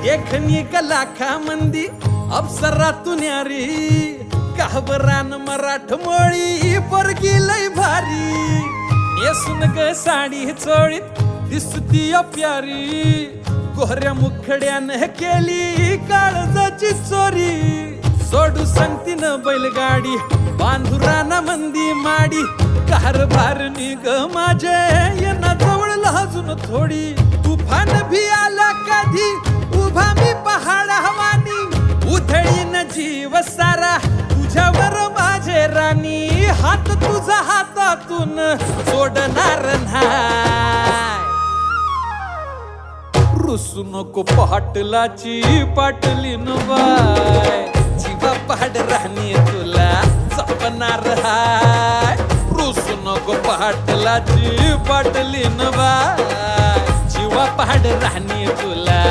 देखणी लाखा मंदी अप्सरा तुन्यारी कहबरान मराठमोळी पोरगी लय भारी नेसून ग साडी चोळीत दिसती प्यारी कोहऱ्या मुखड्यानं केली काळजाची चोरी सोडू सांगतीन बैलगाडी बांधुराना मंदी माडी कारभार निग माझे येना जवळ लाजून थोडी तुफान भी आला कधी उभा मी पहाड हवानी उधळीन जीव सारा तुझ्यावर माझे राणी हात तुझा हातातून सोडणार नाही रुसू नको पाटलाची पाटलीन बाय जीवा पहाड राहणी तुला जपणार हाय रुसू नको पाटलाची पाटलीन बाय जीवा पहाड राहणी तुला